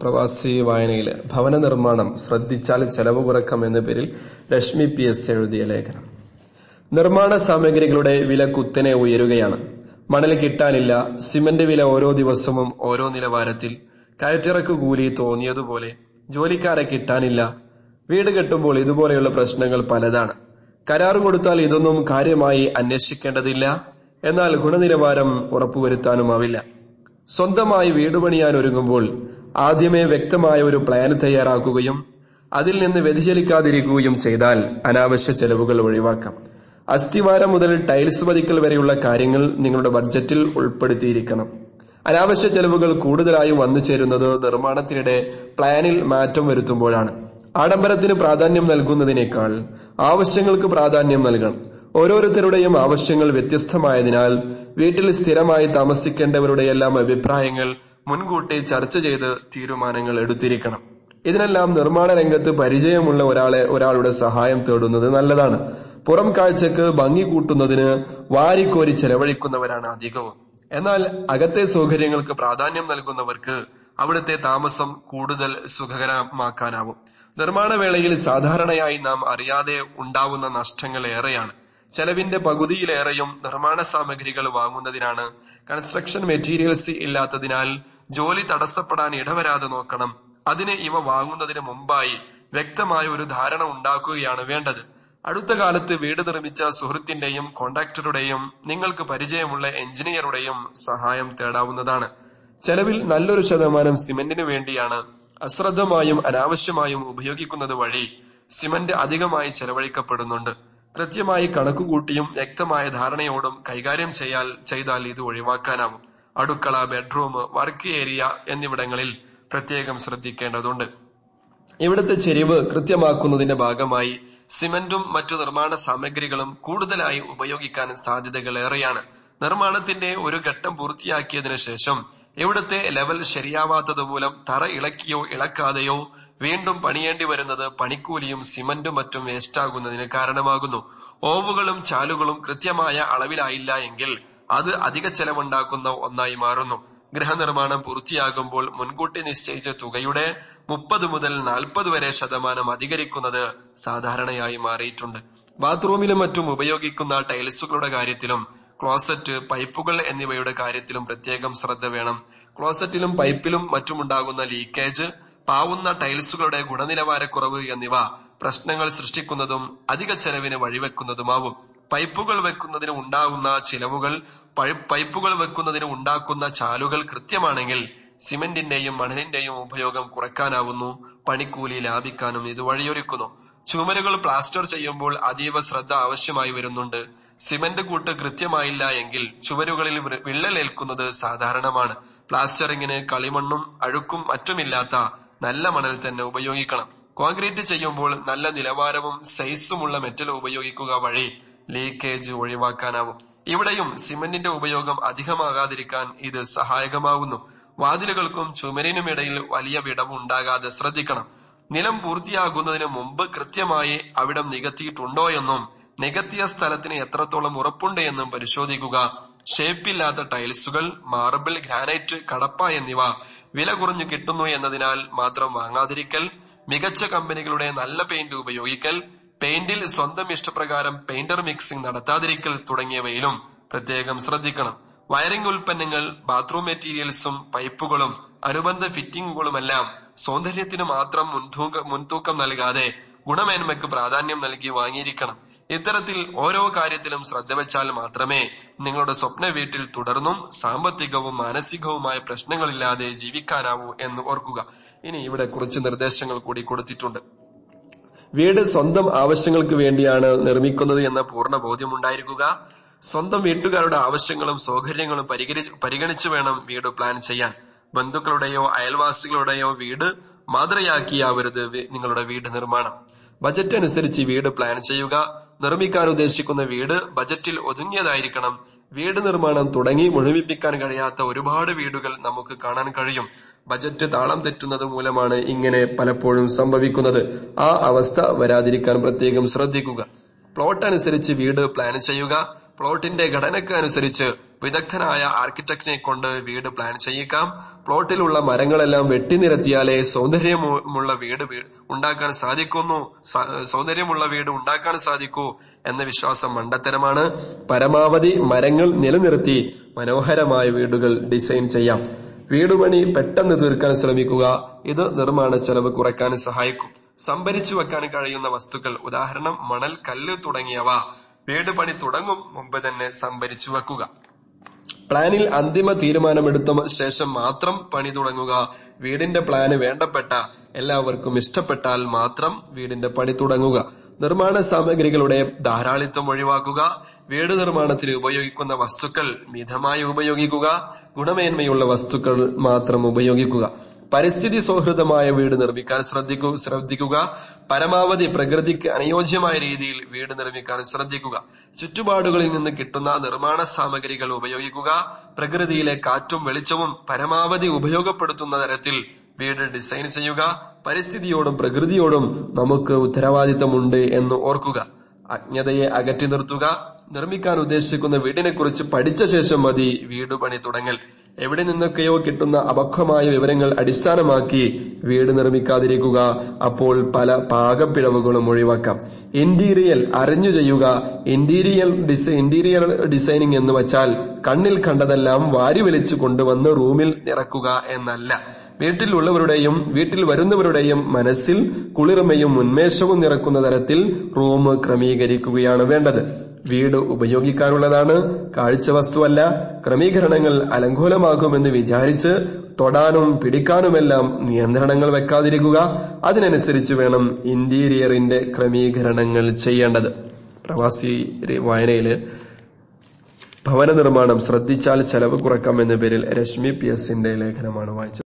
പ്രവാസി വായനയില് ഭവന നിർമ്മാണം ശ്രദ്ധിച്ചാൽ ചെലവ് കുറക്കാം എന്ന പേരിൽ രശ്മി PS എഴുതിയ ലേഖനം. നിർമ്മാണ സാമഗ്രികളുടെ വില കുത്തനെ ഉയരുകയാണ്. മണൽ കിട്ടാനില്ല. സിമന്റ് വില ഓരോ ദിവസവും ഓരോ നിലവാരത്തിൽ. കയറ്റിറക്ക് കൂലി തോന്നിയതുപോലെ. ജോലിക്കാരെ കിട്ടാനില്ല. വീട് കെട്ടുമ്പോൾ ഇതുപോലെയുള്ള പ്രശ്നങ്ങൾ പലതാണ്. കരാർ കൊടുത്താൽ ഇതൊന്നും കാര്യമായി അന്വേഷിക്കേണ്ടതില്ല. എന്നാൽ ഗുണനിലവാരം ഉറപ്പുവരുത്താനുമാവില്ല. സ്വന്തമായി വീട് പണിയാൻ ഒരുങ്ങുമ്പോൾ ആദ്യമേ വ്യക്തമായ ഒരു പ്ലാൻ തയ്യാറാക്കുകയും അതിൽ നിന്ന് വ്യതിചലിക്കാതിരിക്കുകയും ചെയ്താൽ അനാവശ്യ ചെലവുകൾ ഒഴിവാക്കാം. അസ്ഥിവാരം മുതൽ ടൈൽസ് പതിക്കൽ വരെയുള്ള കാര്യങ്ങൾ നിങ്ങളുടെ ബഡ്ജറ്റിൽ ഉൾപ്പെടുത്തിയിരിക്കണം. അനാവശ്യ ചെലവുകൾ കൂടുതലായും വന്നു ചേരുന്നത് നിർമ്മാണത്തിനിടെ പ്ലാനിൽ മാറ്റം വരുത്തുമ്പോഴാണ്. ആഡംബരത്തിന് പ്രാധാന്യം നൽകുന്നതിനേക്കാൾ ആവശ്യങ്ങൾക്ക് പ്രാധാന്യം നൽകണം. ഓരോരുത്തരുടെയും ആവശ്യങ്ങൾ വ്യത്യസ്തമായതിനാൽ വീട്ടിൽ സ്ഥിരമായി താമസിക്കേണ്ടവരുടെയെല്ലാം അഭിപ്രായങ്ങൾ മുൻകൂട്ടി ചർച്ച ചെയ്ത് തീരുമാനങ്ങൾ എടുത്തിരിക്കണം. ഇതിനെല്ലാം നിർമ്മാണ രംഗത്ത് പരിചയമുള്ള ഒരാളുടെ സഹായം തേടുന്നത് നല്ലതാണ്. പുറം കാഴ്ചക്ക് ഭംഗി കൂട്ടുന്നതിന് വാരിക്കോരി ചെലവഴിക്കുന്നവരാണ് അധികവും. എന്നാൽ അകത്തെ സൗകര്യങ്ങൾക്ക് പ്രാധാന്യം നൽകുന്നവർക്ക് അവിടുത്തെ താമസം കൂടുതൽ സുഖകരമാക്കാനാവും. നിർമ്മാണ വേളയിൽ സാധാരണയായി നാം അറിയാതെ ഉണ്ടാവുന്ന നഷ്ടങ്ങൾ ഏറെയാണ്. ചെലവിന്റെ പകുതിയിലേറെയും നിർമ്മാണ സാമഗ്രികൾ വാങ്ങുന്നതിനാണ്. കൺസ്ട്രക്ഷൻ മെറ്റീരിയൽസ് ഇല്ലാത്തതിനാൽ ജോലി തടസ്സപ്പെടാൻ ഇടവരാതെ നോക്കണം. അതിന് ഇവ വാങ്ങുന്നതിന് മുമ്പായി വ്യക്തമായ ഒരു ധാരണ ഉണ്ടാക്കുകയാണ് വേണ്ടത്. അടുത്ത കാലത്ത് വീട് നിർമ്മിച്ച സുഹൃത്തിന്റെയും കോൺട്രാക്ടറുടെയും നിങ്ങൾക്ക് പരിചയമുള്ള എഞ്ചിനീയറുടെയും സഹായം തേടാവുന്നതാണ്. ചെലവിൽ നല്ലൊരു ശതമാനം സിമന്റിനു വേണ്ടിയാണ്. അശ്രദ്ധമായും അനാവശ്യമായും ഉപയോഗിക്കുന്നത് വഴി സിമന്റ് അധികമായി ചെലവഴിക്കപ്പെടുന്നുണ്ട്. കൃത്യമായി കണക്കുകൂട്ടിയും വ്യക്തമായ ധാരണയോടും കൈകാര്യം ചെയ്താൽ ഇത് ഒഴിവാക്കാനാവും. അടുക്കള, ബെഡ്റൂം, വർക്ക് ഏരിയ എന്നിവിടങ്ങളിൽ പ്രത്യേകം ശ്രദ്ധിക്കേണ്ടതുണ്ട്. ഇവിടുത്തെ ചെരിവ് കൃത്യമാക്കുന്നതിന്റെ ഭാഗമായി സിമന്റും മറ്റു നിർമ്മാണ സാമഗ്രികളും കൂടുതലായി ഉപയോഗിക്കാൻ സാധ്യതകൾ ഏറെയാണ്. നിർമ്മാണത്തിന്റെ ഒരു ഘട്ടം പൂർത്തിയാക്കിയതിനു ശേഷം ഇവിടുത്തെ ലെവൽ ശരിയാവാത്തത് മൂലം തറ ഇളക്കിയോ ഇളക്കാതെയോ വീണ്ടും പണിയേണ്ടി വരുന്നത് പണിക്കൂലിയും സിമന്റും മറ്റും വേസ്റ്റാകുന്നതിന് കാരണമാകുന്നു. ഓവുകളും ചാലുകളും കൃത്യമായ അളവിലായില്ല എങ്കിൽ അത് അധിക ചെലവുണ്ടാക്കുന്ന ഒന്നായി മാറുന്നു. ഗൃഹനിർമ്മാണം പൂർത്തിയാകുമ്പോൾ മുൻകൂട്ടി നിശ്ചയിച്ച തുകയുടെ 30 മുതൽ 40 വരെ ശതമാനം അധികരിക്കുന്നത് സാധാരണയായി മാറിയിട്ടുണ്ട്. ബാത്റൂമിലും മറ്റും ഉപയോഗിക്കുന്ന ടൈൽസുകളുടെ കാര്യത്തിലും ക്ലോസറ്റ്, പൈപ്പുകൾ എന്നിവയുടെ കാര്യത്തിലും പ്രത്യേകം ശ്രദ്ധ വേണം. ക്ലോസറ്റിലും പൈപ്പിലും മറ്റുമുണ്ടാകുന്ന ലീക്കേജ്, പാവുന്ന ടൈൽസുകളുടെ ഗുണനിലവാരക്കുറവ് എന്നിവ പ്രശ്നങ്ങൾ സൃഷ്ടിക്കുന്നതും അധിക ചെലവിന് വഴിവെക്കുന്നതുമാവും. പൈപ്പുകൾ വെക്കുന്നതിന് ഉണ്ടാകുന്ന ചിലവുകൾ പൈപ്പുകൾ വെക്കുന്നതിന് ഉണ്ടാക്കുന്ന ചാലുകൾ കൃത്യമാണെങ്കിൽ സിമന്റിന്റെയും മണലിന്റെയും ഉപയോഗം കുറയ്ക്കാനാവുന്നു. പണിക്കൂലി ലാഭിക്കാനും ഇത് വഴിയൊരുക്കുന്നു. ചുമരുകൾ പ്ലാസ്റ്റർ ചെയ്യുമ്പോൾ അതീവ ശ്രദ്ധ ആവശ്യമായി വരുന്നുണ്ട്. സിമന്റ് കൂട്ട് കൃത്യമായില്ല എങ്കിൽ ചുവരുകളിൽ വിള്ളലേൽക്കുന്നത് സാധാരണമാണ്. പ്ലാസ്റ്ററിങ്ങിന് കളിമണ്ണും അഴുക്കും മറ്റുമില്ലാത്ത നല്ല മണൽ തന്നെ ഉപയോഗിക്കണം. കോൺക്രീറ്റ് ചെയ്യുമ്പോൾ നല്ല നിലവാരവും സൈസുമുള്ള മെറ്റൽ ഉപയോഗിക്കുക വഴി ലീക്കേജ് ഒഴിവാക്കാനാവും. ഇവിടെയും സിമന്റിന്റെ ഉപയോഗം അധികമാകാതിരിക്കാൻ ഇത് സഹായകമാകുന്നു. വാതിലുകൾക്കും ചുമരിനുമിടയിൽ വലിയ വിടവ് ഉണ്ടാകാതെ ശ്രദ്ധിക്കണം. നിലം പൂർത്തിയാകുന്നതിന് മുമ്പ് കൃത്യമായി അവിടം നികത്തിയിട്ടുണ്ടോ എന്നും നികത്തിയ സ്ഥലത്തിന് എത്രത്തോളം ഉറപ്പുണ്ട് എന്നും പരിശോധിക്കുക. ഷേപ്പില്ലാത്ത ടൈൽസുകൾ, മാർബിൾ, ഗ്രാനൈറ്റ്, കടപ്പ എന്നിവ വില കുറഞ്ഞു കിട്ടുന്നു എന്നതിനാൽ മാത്രം വാങ്ങാതിരിക്കൽ. മികച്ച കമ്പനികളുടെ നല്ല പെയിന്റ് ഉപയോഗിക്കൽ. പെയിന്റിൽ സ്വന്തം ഇഷ്ടപ്രകാരം പെയിന്റർ മിക്സിംഗ് നടത്താതിരിക്കൽ തുടങ്ങിയവയിലും പ്രത്യേകം ശ്രദ്ധിക്കണം. വയറിംഗ് ഉൽപ്പന്നങ്ങൾ, ബാത്റൂം മെറ്റീരിയൽസും പൈപ്പുകളും അനുബന്ധ ഫിറ്റിംഗുകളുമെല്ലാം സൗന്ദര്യത്തിന് മാത്രം മുൻതൂക്കം നൽകാതെ ഗുണമേന്മയ്ക്ക് പ്രാധാന്യം നൽകി വാങ്ങിയിരിക്കണം. ഇത്തരത്തിൽ ഓരോ കാര്യത്തിലും ശ്രദ്ധ വെച്ചാൽ മാത്രമേ നിങ്ങളുടെ സ്വപ്ന വീട്ടിൽ തുടർന്നും സാമ്പത്തികവും മാനസികവുമായ പ്രശ്നങ്ങളില്ലാതെ ജീവിക്കാനാവൂ എന്ന് ഓർക്കുക. ഇനി ഇവിടെ കുറച്ച് നിർദ്ദേശങ്ങൾ കൂടി കൊടുത്തിട്ടുണ്ട്. വീട് സ്വന്തം ആവശ്യങ്ങൾക്ക് വേണ്ടിയാണ് നിർമ്മിക്കുന്നത് എന്ന പൂർണ്ണ ബോധ്യമുണ്ടായിരിക്കുക. സ്വന്തം വീട്ടുകാരുടെ ആവശ്യങ്ങളും സൗകര്യങ്ങളും പരിഗണിച്ചു വേണം വീട് പ്ലാൻ ചെയ്യാൻ. ബന്ധുക്കളുടെയോ അയൽവാസികളുടെയോ വീട് മാതൃകയാക്കിയാവരുത് നിങ്ങളുടെ വീട് നിർമ്മാണം. ബജറ്റ് അനുസരിച്ച് വീട് പ്ലാൻ ചെയ്യുക. നിർമ്മിക്കാൻ ഉദ്ദേശിക്കുന്ന വീട് ബജറ്റിൽ ഒതുങ്ങിയതായിരിക്കണം. വീട് നിർമ്മാണം തുടങ്ങി മുഴുമിപ്പിക്കാൻ കഴിയാത്ത ഒരുപാട് വീടുകൾ നമുക്ക് കാണാൻ കഴിയും. ബജറ്റ് താളം തെറ്റുന്നത് മൂലമാണ് ഇങ്ങനെ പലപ്പോഴും സംഭവിക്കുന്നത്. ആ അവസ്ഥ വരാതിരിക്കാൻ പ്രത്യേകം ശ്രദ്ധിക്കുക. പ്ലോട്ട് അനുസരിച്ച് വീട് പ്ലാൻ ചെയ്യുക. പ്ലോട്ടിന്റെ ഘടനയ്ക്ക് അനുസരിച്ച് വിദഗ്ധനായ ആർക്കിടെക്റ്റിനെ കൊണ്ട് വീട് പ്ലാൻ ചെയ്യിക്കാം. പ്ലോട്ടിലുള്ള മരങ്ങളെല്ലാം വെട്ടിനിരത്തിയാലേ സൗന്ദര്യമുള്ള വീട് ഉണ്ടാക്കാൻ സാധിക്കൂ എന്ന വിശ്വാസം മണ്ടത്തരമാണ്. പരമാവധി മരങ്ങൾ നിലനിർത്തി മനോഹരമായ വീടുകൾ ഡിസൈൻ ചെയ്യാം. വീടുപണി പെട്ടെന്ന് തീർക്കാൻ ശ്രമിക്കുക. ഇത് നിർമ്മാണ ചെലവ് കുറയ്ക്കാൻ സഹായിക്കും. സംഭരിച്ചു വെക്കാൻ കഴിയുന്ന വസ്തുക്കൾ, ഉദാഹരണം മണൽ, കല്ല് തുടങ്ങിയവ വീട് പണി തുടങ്ങും മുമ്പ് തന്നെ സംഭരിച്ചു വെക്കുക. പ്ലാനിൽ അന്തിമ തീരുമാനമെടുത്ത ശേഷം മാത്രം പണി തുടങ്ങുക. വീടിന്റെ പ്ലാന് വേണ്ടപ്പെട്ട എല്ലാവർക്കും ഇഷ്ടപ്പെട്ടാൽ മാത്രം വീടിന്റെ പണി തുടങ്ങുക. നിർമ്മാണ സാമഗ്രികളുടെ ധാരാളിത്തം ഒഴിവാക്കുക. വീട് നിർമ്മാണത്തിന് ഉപയോഗിക്കുന്ന വസ്തുക്കൾ മിതമായി ഉപയോഗിക്കുക. ഗുണമേന്മയുള്ള വസ്തുക്കൾ മാത്രം ഉപയോഗിക്കുക. പരിസ്ഥിതി സൗഹൃദമായ വീട് നിർമ്മിക്കാൻ ശ്രദ്ധിക്കുക. പരമാവധി പ്രകൃതിക്ക് അനുയോജ്യമായ രീതിയിൽ വീട് നിർമ്മിക്കാൻ ശ്രദ്ധിക്കുക. ചുറ്റുപാടുകളിൽ നിന്ന് കിട്ടുന്ന നിർമ്മാണ സാമഗ്രികൾ ഉപയോഗിക്കുക. പ്രകൃതിയിലെ കാറ്റും വെളിച്ചവും പരമാവധി ഉപയോഗപ്പെടുത്തുന്ന തരത്തിൽ വീട് ഡിസൈൻ ചെയ്യുക. പരിസ്ഥിതിയോടും പ്രകൃതിയോടും നമുക്ക് ഉത്തരവാദിത്തമുണ്ട് എന്ന് ഓർക്കുക. അജ്ഞതയെ അകറ്റി നിർത്തുക. നിർമ്മിക്കാൻ ഉദ്ദേശിക്കുന്ന വീടിനെ കുറിച്ച് പഠിച്ച ശേഷം മതി വീട് പണി തുടങ്ങൽ. എവിടെ നിന്നൊക്കെയോ കിട്ടുന്ന അപക്വമായ വിവരങ്ങൾ അടിസ്ഥാനമാക്കി വീട് നിർമ്മിക്കാതിരിക്കുക. അപ്പോൾ പല പാകപ്പിഴവുകളും ഒഴിവാക്കാം. ഇന്റീരിയർ അറിഞ്ഞു ചെയ്യുക. ഇന്റീരിയർ ഡിസൈനിങ് എന്ന് വച്ചാൽ കണ്ണിൽ കണ്ടതെല്ലാം വാരി വലിച്ചു കൊണ്ടുവന്ന് റൂമിൽ ഇറക്കുക എന്നല്ല. വീട്ടിലുള്ളവരുടെയും വീട്ടിൽ വരുന്നവരുടെയും മനസ്സിൽ കുളിർമയും ഉന്മേഷവും നിറക്കുന്ന തരത്തിൽ റൂം ക്രമീകരിക്കുകയാണ് വേണ്ടത്. വീട് ഉപയോഗിക്കാനുള്ളതാണ്, കാഴ്ച വസ്തുവല്ല. ക്രമീകരണങ്ങൾ അലങ്കോലമാകുമെന്ന് വിചാരിച്ച് തൊടാനും പിടിക്കാനുമെല്ലാം നിയന്ത്രണങ്ങൾ വെക്കാതിരിക്കുക. അതിനനുസരിച്ച് വേണം ഇന്റീരിയറിന്റെ ക്രമീകരണങ്ങൾ ചെയ്യേണ്ടത്. പ്രവാസി വായനയില് ഭവന നിർമ്മാണം ശ്രദ്ധിച്ചാൽ ചെലവ് കുറക്കാം എന്ന പേരിൽ രശ്മി PS ന്റെ ലേഖനമാണ് വായിച്ചത്.